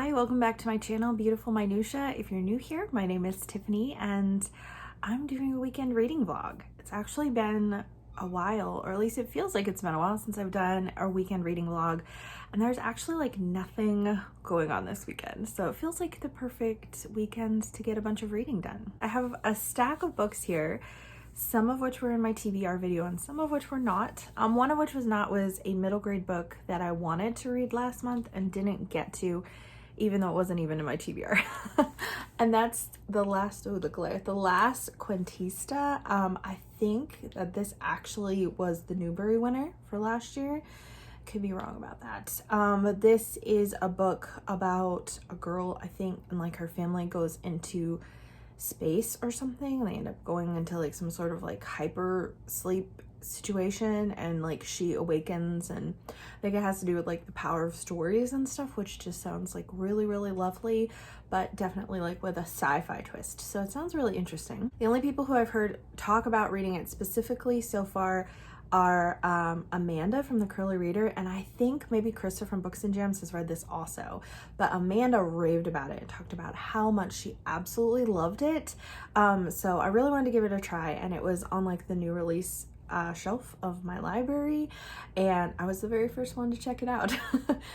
Hi, welcome back to my channel, Beautiful Minutia. If you're new here, my name is Tiffany and I'm doing a weekend reading vlog. It's actually been a while, or at least it feels like it's been a while since I've done a weekend reading vlog, and there's actually like nothing going on this weekend. So it feels like the perfect weekend to get a bunch of reading done. I have a stack of books here, some of which were in my TBR video and some of which were not. One of which was a middle grade book that I wanted to read last month and didn't get to, even though it wasn't even in my TBR. And that's the last Quintista. I think that this actually was the Newbery winner for last year. Could be wrong about that. This is a book about a girl, I think, and like her family goes into space or something, and they end up going into like some sort of like hyper sleep situation, and like she awakens, and I think it has to do with like the power of stories and stuff, which just sounds like really lovely, but definitely like with a sci-fi twist. So it sounds really interesting. The only people who I've heard talk about reading it specifically so far are Amanda from the Curly Reader, and I think maybe Krista from Books and Gems has read this also, but Amanda raved about it and talked about how much she absolutely loved it. So I really wanted to give it a try, and it was on like the new release shelf of my library, and I was the very first one to check it out.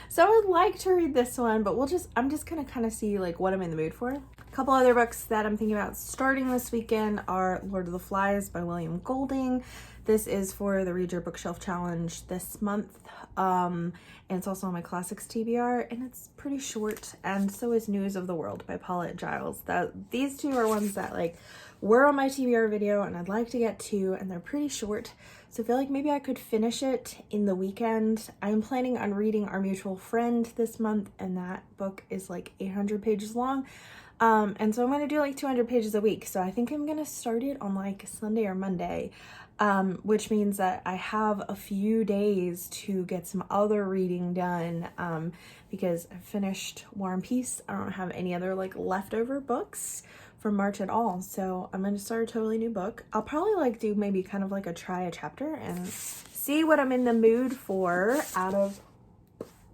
So I would like to read this one, but I'm just gonna kind of see like what I'm in the mood for. A couple other books that I'm thinking about starting this weekend are Lord of the Flies by William Golding. This is for the Read Your Bookshelf Challenge this month, and it's also on my Classics TBR, and it's pretty short, and so is News of the World by Paulette Giles. These two are ones that like were on my TBR video and I'd like to get to, and they're pretty short, so I feel like maybe I could finish it in the weekend. I'm planning on reading Our Mutual Friend this month, and that book is like 800 pages long. And so I'm going to do like 200 pages a week. So I think I'm going to start it on like Sunday or Monday, which means that I have a few days to get some other reading done, because I finished War and Peace. I don't have any other like leftover books from March at all. So I'm going to start a totally new book. I'll probably like do maybe kind of like try a chapter and see what I'm in the mood for out of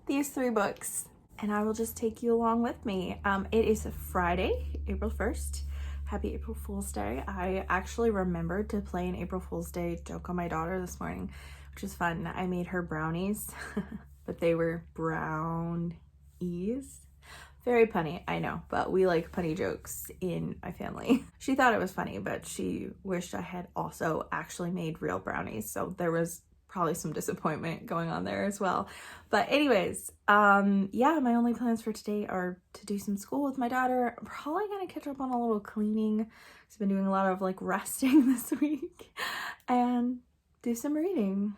these 3 books. And I will just take you along with me. It is Friday, April 1st. Happy April Fool's Day. I actually remembered to play an April Fool's Day joke on my daughter this morning, which was fun. I made her brownies, but they were brownies. Very punny, I know, but we like punny jokes in my family. She thought it was funny, but she wished I had also actually made real brownies. So there was probably some disappointment going on there as well. But anyways, yeah, my only plans for today are to do some school with my daughter. I'm probably gonna catch up on a little cleaning. I've been doing a lot of like resting this week, and do some reading.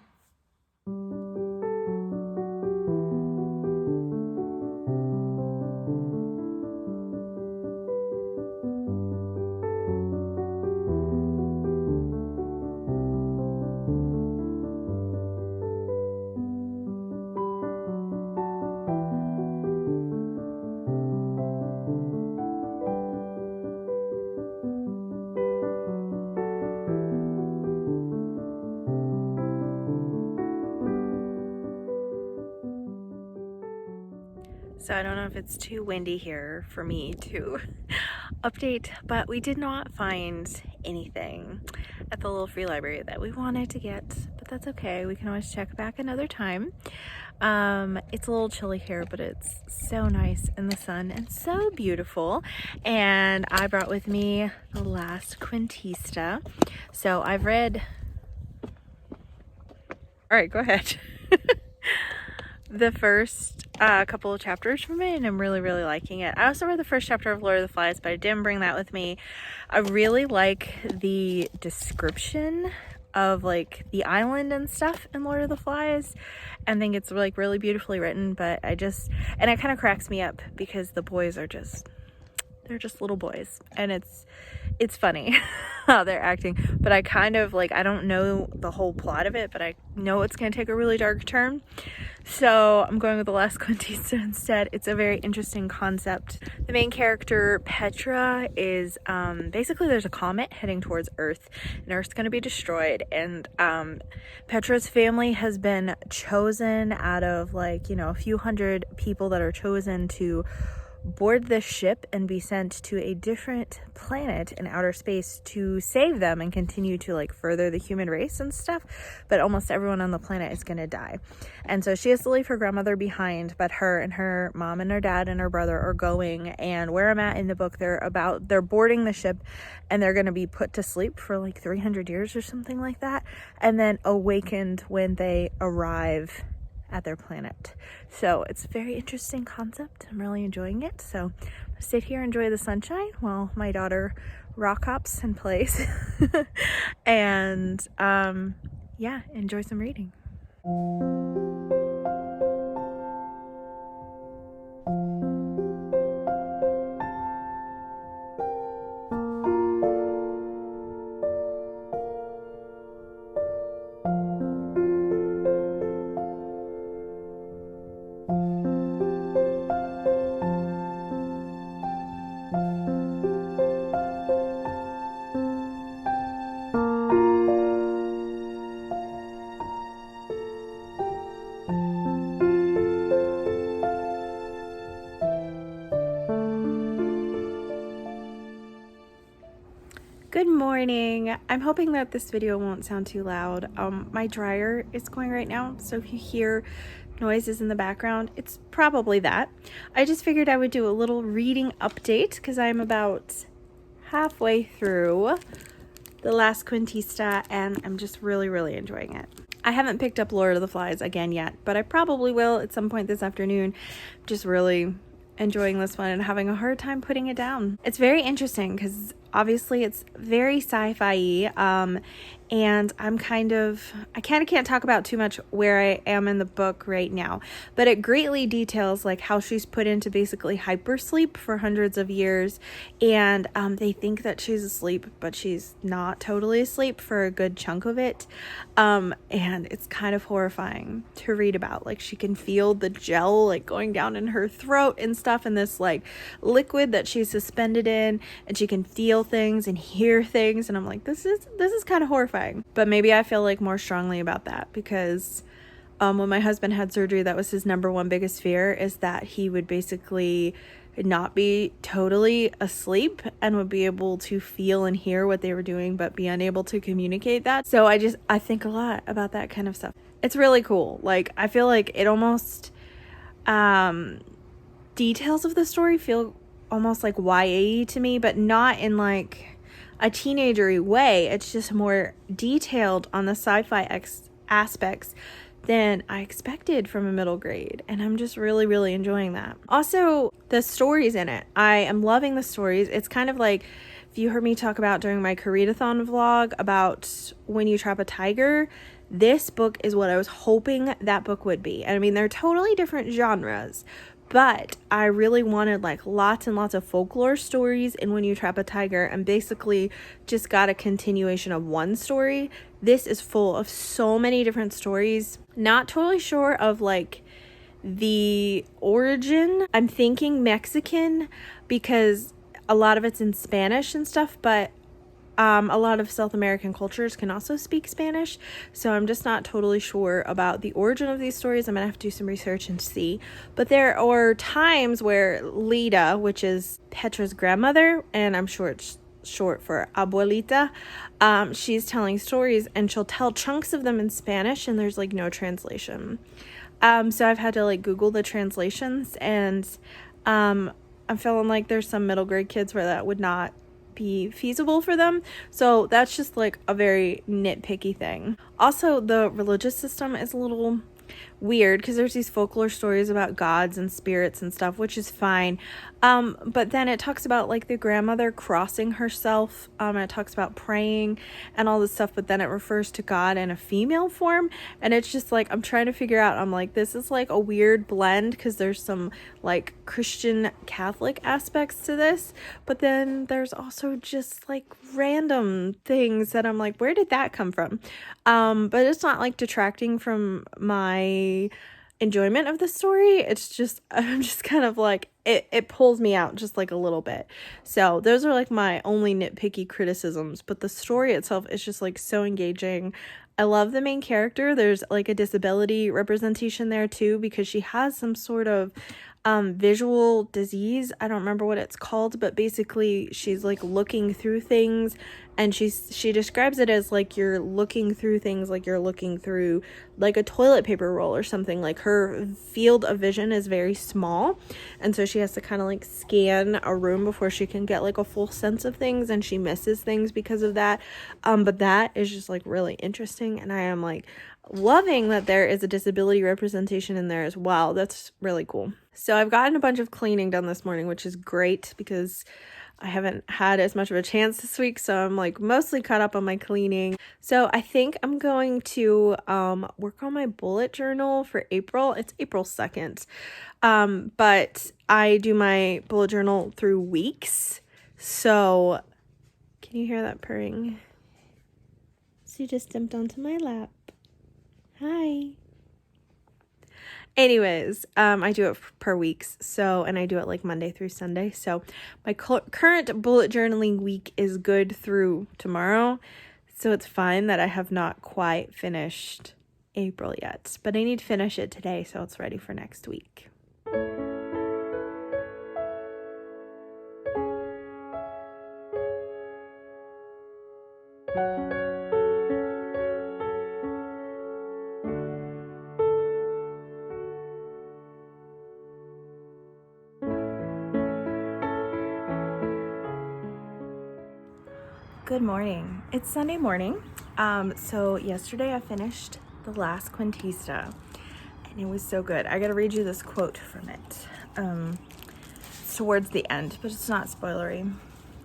So I don't know if it's too windy here for me to update, but we did not find anything at the little free library that we wanted to get, but that's okay. We can always check back another time. It's a little chilly here, but it's so nice in the sun and so beautiful. And I brought with me the last Quintista. So I've read... All right, go ahead. The first couple of chapters from it, and I'm really liking it. I also read the first chapter of Lord of the Flies, but I didn't bring that with me. I really like the description of like the island and stuff in Lord of the Flies, and think it's like really beautifully written, but and it kind of cracks me up because the boys are they're just little boys, and it's funny how they're acting, but I kind of like, I don't know the whole plot of it, but I know it's going to take a really dark turn. So I'm going with the last Quintista instead. It's a very interesting concept. The main character, Petra, is basically there's a comet heading towards Earth, and Earth's going to be destroyed, and Petra's family has been chosen out of like, you know, a few hundred people that are chosen to board this ship and be sent to a different planet in outer space to save them and continue to like further the human race and stuff. But almost everyone on the planet is going to die. And so she has to leave her grandmother behind, but her and her mom and her dad and her brother are going. And where I'm at in the book, they're boarding the ship and they're going to be put to sleep for like 300 years or something like that. And then awakened when they arrive at their planet. So it's a very interesting concept. I'm really enjoying it. So I sit here, enjoy the sunshine while my daughter rock hops and plays. And yeah, enjoy some reading. Good morning. I'm hoping that this video won't sound too loud. My dryer is going right now, so if you hear noises in the background, it's probably that. I just figured I would do a little reading update because I'm about halfway through the last Quintista and I'm just really enjoying it. I haven't picked up Lord of the Flies again yet, but I probably will at some point this afternoon. Just really enjoying this one and having a hard time putting it down. It's very interesting because obviously it's very sci-fi and I kind of can't talk about too much where I am in the book right now, but it greatly details like how she's put into basically hypersleep for hundreds of years, and they think that she's asleep, but she's not totally asleep for a good chunk of it, and it's kind of horrifying to read about. Like she can feel the gel like going down in her throat and stuff, and this like liquid that she's suspended in, and she can feel things and hear things, and I'm like, this is kind of horrifying. But maybe I feel like more strongly about that because when my husband had surgery, that was his number one biggest fear, is that he would basically not be totally asleep and would be able to feel and hear what they were doing but be unable to communicate that. So I think a lot about that kind of stuff. It's really cool. Like I feel like it almost details of the story feel almost like YA to me, but not in like a teenagery way. It's just more detailed on the sci-fi aspects than I expected from a middle grade, and I'm just really enjoying that. Also, the stories in it, I am loving the stories. It's kind of like if you heard me talk about during my Koreadathon vlog about When You Trap a Tiger, this book is what I was hoping that book would be. And I mean, they're totally different genres, but I really wanted like lots and lots of folklore stories in When You Trap a Tiger, and basically just got a continuation of one story. This is full of so many different stories. Not totally sure of like the origin. I'm thinking Mexican because a lot of it's in Spanish and stuff, but a lot of South American cultures can also speak Spanish, so I'm just not totally sure about the origin of these stories. I'm gonna have to do some research and see. But there are times where Lida, which is Petra's grandmother, and I'm sure it's short for abuelita, she's telling stories, and she'll tell chunks of them in Spanish, and there's like no translation. So I've had to like Google the translations, and I'm feeling like there's some middle grade kids where that would not be feasible for them, so that's just like a very nitpicky thing. Also, the religious system is a little weird because there's these folklore stories about gods and spirits and stuff, which is fine, but then it talks about like the grandmother crossing herself, and it talks about praying and all this stuff, but then it refers to God in a female form, and it's just like I'm trying to figure out, I'm like, this is like a weird blend because there's some like Christian Catholic aspects to this, but then there's also just like random things that I'm like, where did that come from? But it's not like detracting from my enjoyment of the story. It's just, I'm just kind of like, it pulls me out just like a little bit. So those are like my only nitpicky criticisms, but the story itself is just like so engaging. I love the main character. There's like a disability representation there too, because she has some sort of visual disease. I don't remember what it's called, but basically she's like looking through things, and she describes it as like you're looking through things like you're looking through like a toilet paper roll or something. Like her field of vision is very small, and so she has to kind of like scan a room before she can get like a full sense of things, and she misses things because of that. But that is just like really interesting, and I am like loving that there is a disability representation in there as well. That's really cool. So I've gotten a bunch of cleaning done this morning, which is great because I haven't had as much of a chance this week, so I'm like mostly caught up on my cleaning. So I think I'm going to work on my bullet journal for April. It's April 2nd. But I do my bullet journal through weeks. So can you hear that purring? She just jumped onto my lap. Hi. Anyways, I do it per weeks, so, and I do it like Monday through Sunday. So my current bullet journaling week is good through tomorrow. So it's fine that I have not quite finished April yet, but I need to finish it today so it's ready for next week. Good morning. It's Sunday morning. So yesterday I finished the last Quintista, and it was so good. I gotta read you this quote from it. It's towards the end, but it's not spoilery.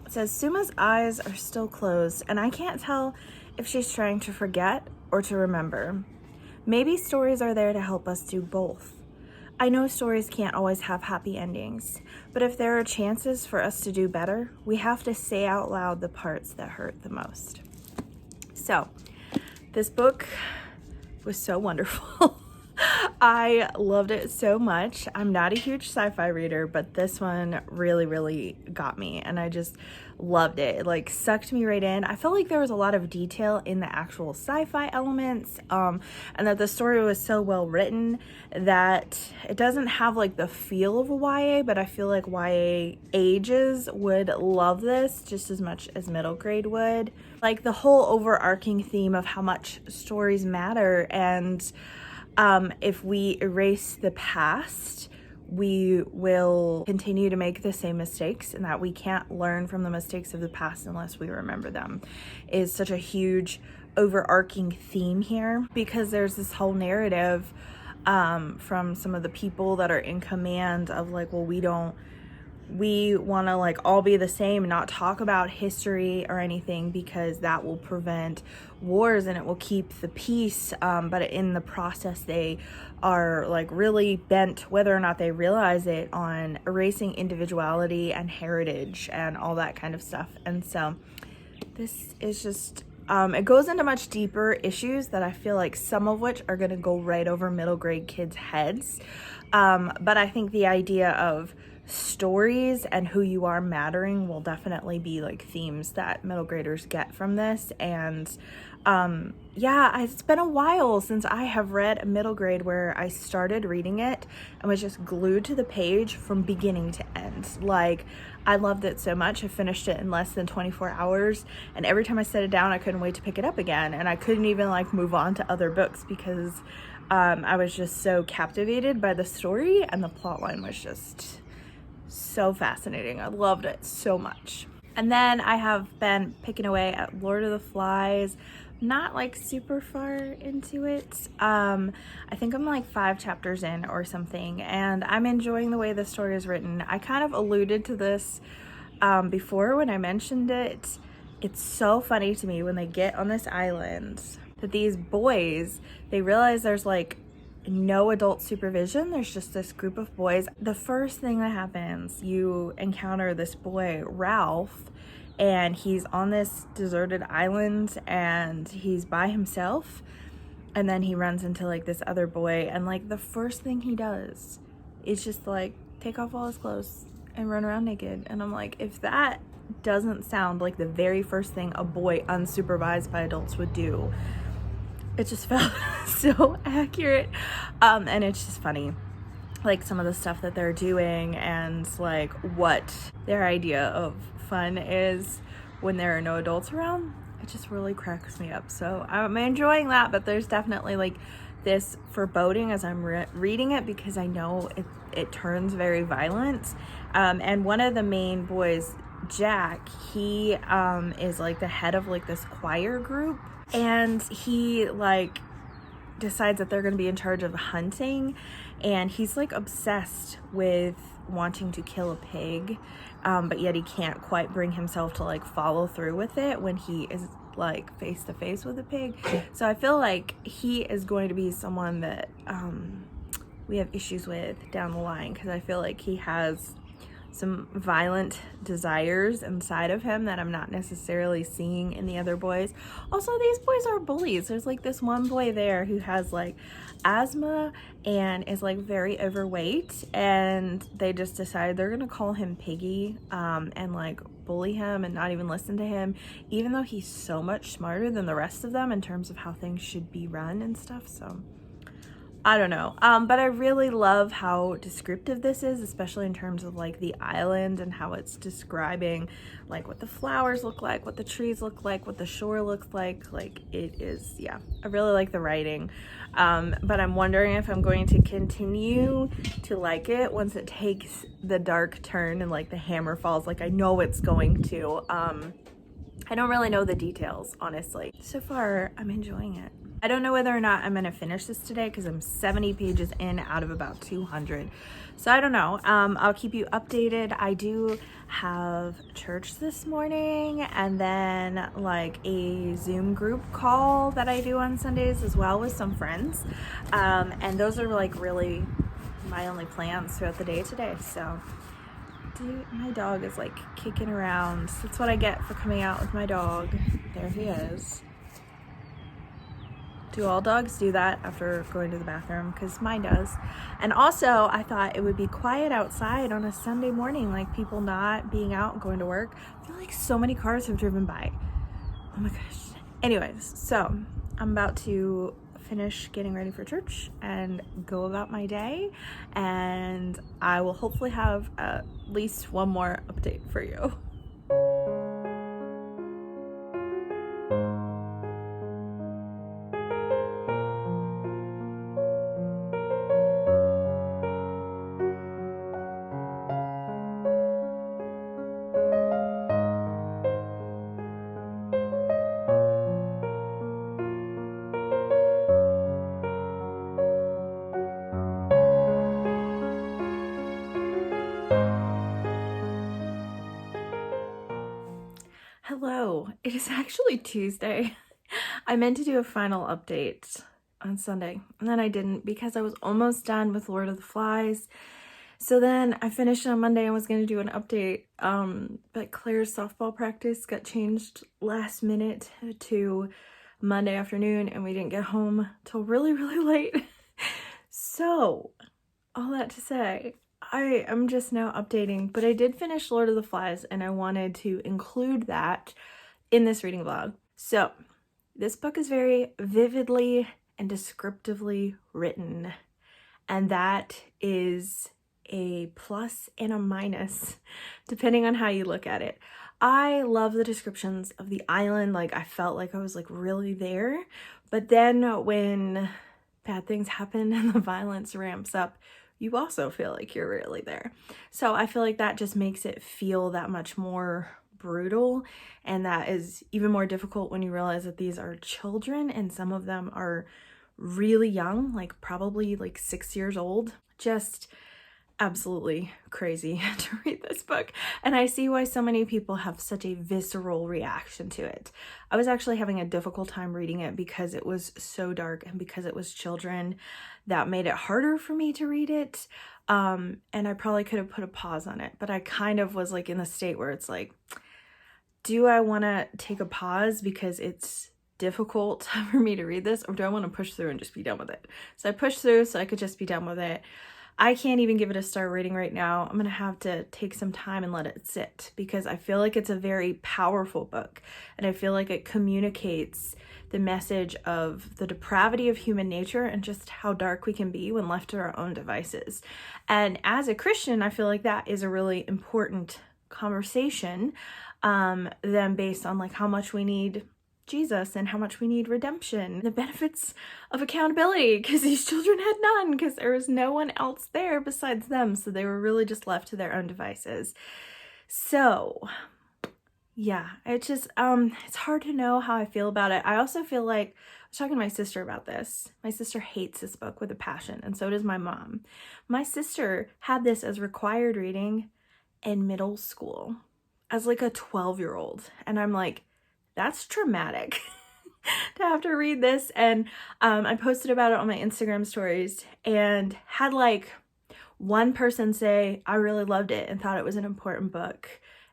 It says, Suma's eyes are still closed, and I can't tell if she's trying to forget or to remember. Maybe stories are there to help us do both. I know stories can't always have happy endings, but if there are chances for us to do better, we have to say out loud the parts that hurt the most. So, this book was so wonderful. I loved it so much. I'm not a huge sci-fi reader, but this one really, really got me, and I just loved it. It like sucked me right in. I felt like there was a lot of detail in the actual sci-fi elements, and that the story was so well written that it doesn't have like the feel of a YA, but I feel like YA ages would love this just as much as middle grade would. Like the whole overarching theme of how much stories matter, and if we erase the past, we will continue to make the same mistakes, and that we can't learn from the mistakes of the past unless we remember them is such a huge overarching theme here, because there's this whole narrative from some of the people that are in command of like, well, we want to like all be the same and not talk about history or anything because that will prevent wars and it will keep the peace, but in the process they are like really bent, whether or not they realize it, on erasing individuality and heritage and all that kind of stuff. And so this is just it goes into much deeper issues that I feel like some of which are going to go right over middle grade kids' heads, but I think the idea of stories and who you are mattering will definitely be like themes that middle graders get from this. And yeah, it's been a while since I have read a middle grade where I started reading it and was just glued to the page from beginning to end. Like, I loved it so much. I finished it in less than 24 hours, and every time I set it down I couldn't wait to pick it up again, and I couldn't even like move on to other books because I was just so captivated by the story, and the plot line was just so fascinating. I loved it so much. And then I have been picking away at Lord of the Flies. Not like super far into it. I think I'm like 5 chapters in or something, and I'm enjoying the way the story is written. I kind of alluded to this before when I mentioned it. It's so funny to me when they get on this island that these boys, they realize there's like no adult supervision. There's just this group of boys. The first thing that happens, you encounter this boy, Ralph, and he's on this deserted island and he's by himself, and then he runs into like this other boy, and like the first thing he does is just like take off all his clothes and run around naked. And I'm like, if that doesn't sound like the very first thing a boy unsupervised by adults would do, it just felt so accurate. And it's just funny. like some of the stuff that they're doing and like what their idea of fun is when there are no adults around. It just really cracks me up. So I'm enjoying that, but there's definitely like this foreboding as I'm reading it, because I know it turns very violent. And one of the main boys, Jack, he is like the head of like this choir group, and he like decides that they're going to be in charge of hunting, and he's like obsessed with wanting to kill a pig, but yet he can't quite bring himself to like follow through with it when he is like face to face with a pig. So I feel like he is going to be someone that we have issues with down the line, because I feel like he has some violent desires inside of him that I'm not necessarily seeing in the other boys. Also, these boys are bullies. There's like this one boy there who has like asthma and is like very overweight, and they just decided they're gonna call him Piggy and like bully him and not even listen to him, even though he's so much smarter than the rest of them in terms of how things should be run and stuff. So I don't know, but I really love how descriptive this is, especially in terms of like the island and how it's describing like what the flowers look like, what the trees look like, what the shore looks like it is, yeah, I really like the writing. But I'm wondering if I'm going to continue to like it once it takes the dark turn and like the hammer falls, like I know it's going to. I don't really know the details, honestly. So far, I'm enjoying it. I don't know whether or not I'm going to finish this today, because I'm 70 pages in out of about 200. So I don't know. I'll keep you updated. I do have church this morning, and then like a Zoom group call that I do on Sundays as well with some friends. And those are like really my only plans throughout the day today. So dude, my dog is like kicking around. That's what I get for coming out with my dog. There he is. Do all dogs do that after going to the bathroom? Because mine does. And also, I thought it would be quiet outside on a Sunday morning, like people not being out and going to work. I feel like so many cars have driven by. Oh my gosh. Anyways, so I'm about to finish getting ready for church and go about my day, and I will hopefully have at least one more update for you. Hello, it is actually Tuesday. I meant to do a final update on Sunday, and then I didn't because I was almost done with Lord of the Flies. So then I finished on Monday and was going to do an update, but Claire's softball practice got changed last minute to Monday afternoon, and we didn't get home till really, really late. So, all that to say, I am just now updating, but I did finish Lord of the Flies, and I wanted to include that in this reading vlog. So, this book is very vividly and descriptively written, and that is a plus and a minus, depending on how you look at it. I love the descriptions of the island. Like, I felt like I was like really there, but then when bad things happen and the violence ramps up, you also feel like you're really there. So I feel like that just makes it feel that much more brutal, and that is even more difficult when you realize that these are children and some of them are really young, like probably like 6 years old. Just absolutely crazy to read this book, and I see why so many people have such a visceral reaction to it. I was actually having a difficult time reading it because it was so dark, and because it was children, that made it harder for me to read it. And I probably could have put a pause on it, but I kind of was like in the state where it's like, do I want to take a pause because it's difficult for me to read this, or do I want to push through and just be done with it? So I pushed through so I could just be done with it. I can't even give it a star rating right now. I'm gonna have to take some time and let it sit because I feel like it's a very powerful book, and I feel like it communicates the message of the depravity of human nature and just how dark we can be when left to our own devices. And as a Christian, I feel like that is a really important conversation, then based on like how much we need Jesus and how much we need redemption, the benefits of accountability, because these children had none, because there was no one else there besides them, so they were really just left to their own devices. So yeah, it's just it's hard to know how I feel about it. I also feel like, I was talking to my sister about this. My sister hates this book with a passion, and so does my mom. My sister had this as required reading in middle school as like a 12-year-old, and I'm like, that's traumatic to have to read this. And I posted about it on my Instagram stories and had like one person say, I really loved it and thought it was an important book,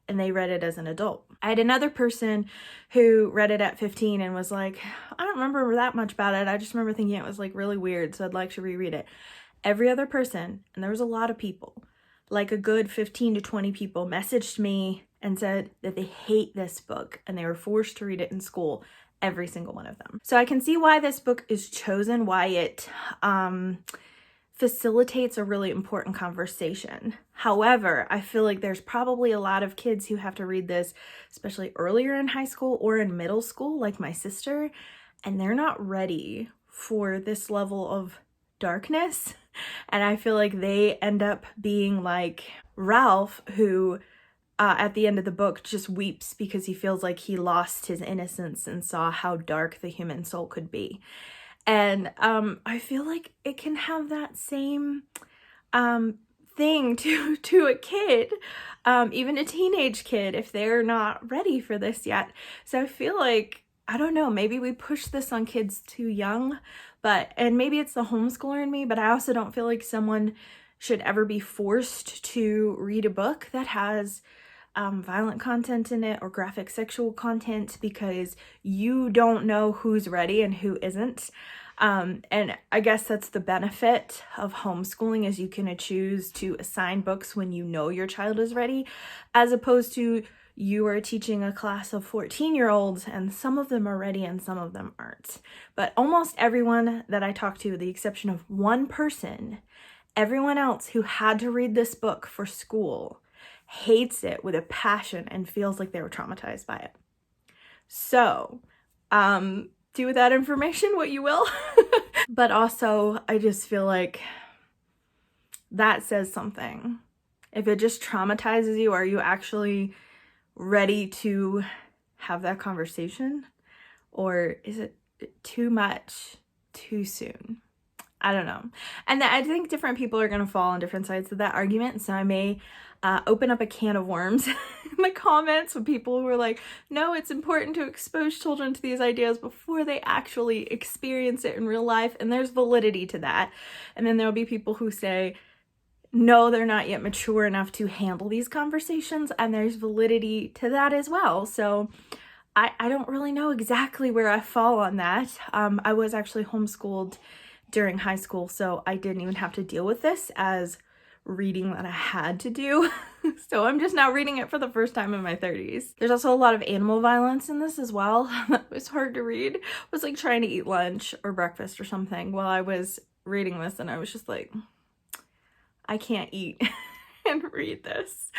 and they read it as an adult. I had another person who read it at 15 and was like, I don't remember that much about it. I just remember thinking it was like really weird, so I'd like to reread it. Every other person, and there was a lot of people, like a good 15 to 20 people, messaged me and said that they hate this book and they were forced to read it in school, every single one of them. So I can see why this book is chosen, why it facilitates a really important conversation. However, I feel like there's probably a lot of kids who have to read this, especially earlier in high school or in middle school, like my sister, and they're not ready for this level of darkness. And I feel like they end up being like Ralph, who at the end of the book just weeps because he feels like he lost his innocence and saw how dark the human soul could be. And I feel like it can have that same thing to a kid, even a teenage kid, if they're not ready for this yet. So I feel like, I don't know, maybe we push this on kids too young, and maybe it's the homeschooler in me, but I also don't feel like someone should ever be forced to read a book that has violent content in it or graphic sexual content because you don't know who's ready and who isn't. And I guess that's the benefit of homeschooling, is you can choose to assign books when you know your child is ready, as opposed to you are teaching a class of 14-year-olds and some of them are ready and some of them aren't. But almost everyone that I talked to, with the exception of one person, everyone else who had to read this book for school hates it with a passion and feels like they were traumatized by it. So, do with that information what you will. But also, I just feel like that says something. If it just traumatizes you, are you actually ready to have that conversation? Or is it too much too soon? I don't know. And I think different people are going to fall on different sides of that argument. So I may open up a can of worms in the comments with people who are like, no, it's important to expose children to these ideas before they actually experience it in real life. And there's validity to that. And then there'll be people who say, no, they're not yet mature enough to handle these conversations. And there's validity to that as well. So I don't really know exactly where I fall on that. I was actually homeschooled during high school, so I didn't even have to deal with this as reading that I had to do. So I'm just now reading it for the first time in my 30s. There's also a lot of animal violence in this as well. It was hard to read. I was like trying to eat lunch or breakfast or something while I was reading this, and I was just like, I can't eat and read this.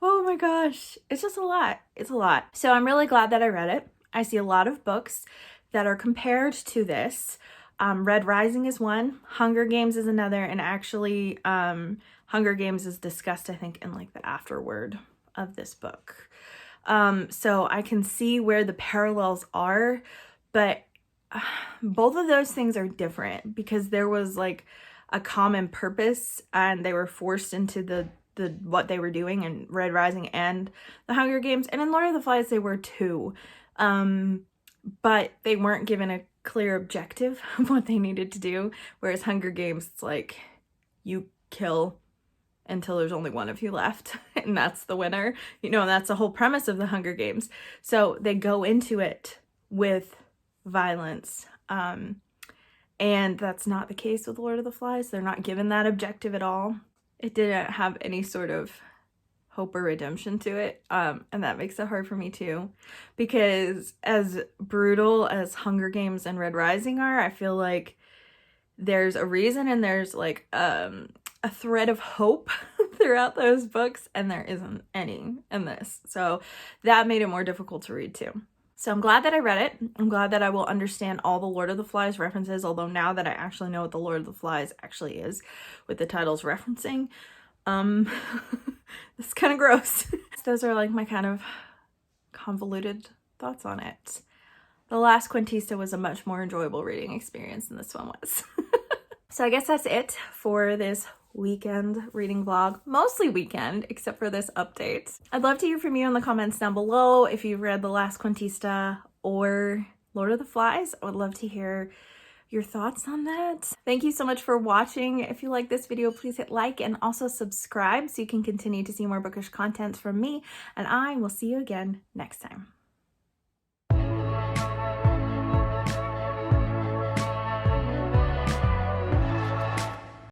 Oh my gosh, it's just a lot. It's a lot. So I'm really glad that I read it. I see a lot of books that are compared to this. Red Rising is one, Hunger Games is another, and actually Hunger Games is discussed, I think, in like the afterword of this book. So I can see where the parallels are, but both of those things are different because there was like a common purpose and they were forced into the what they were doing in Red Rising and the Hunger Games, and in Lord of the Flies they were too. But they weren't given a clear objective of what they needed to do, whereas Hunger Games, it's like you kill until there's only one of you left and that's the winner, and that's the whole premise of the Hunger Games. So they go into it with violence, And that's not the case with Lord of the Flies. They're not given that objective at all. It didn't have any sort of hope or redemption to it, and that makes it hard for me too, because as brutal as Hunger Games and Red Rising are, I feel like there's a reason and there's like a thread of hope throughout those books, and there isn't any in this, so that made it more difficult to read too. So I'm glad that I read it. I'm glad that I will understand all the Lord of the Flies references, although now that I actually know what the Lord of the Flies actually is with the titles referencing, it's kind of gross. Those are like my kind of convoluted thoughts on it. The last Quintista was a much more enjoyable reading experience than this one was. So I guess that's it for this weekend reading vlog. Mostly weekend, except for this update. I'd love to hear from you in the comments down below if you've read The Last Quintista or Lord of the Flies. I would love to hear your thoughts on that. Thank you so much for watching. If you like this video, please hit like and also subscribe so you can continue to see more bookish content from me, and I will see you again next time.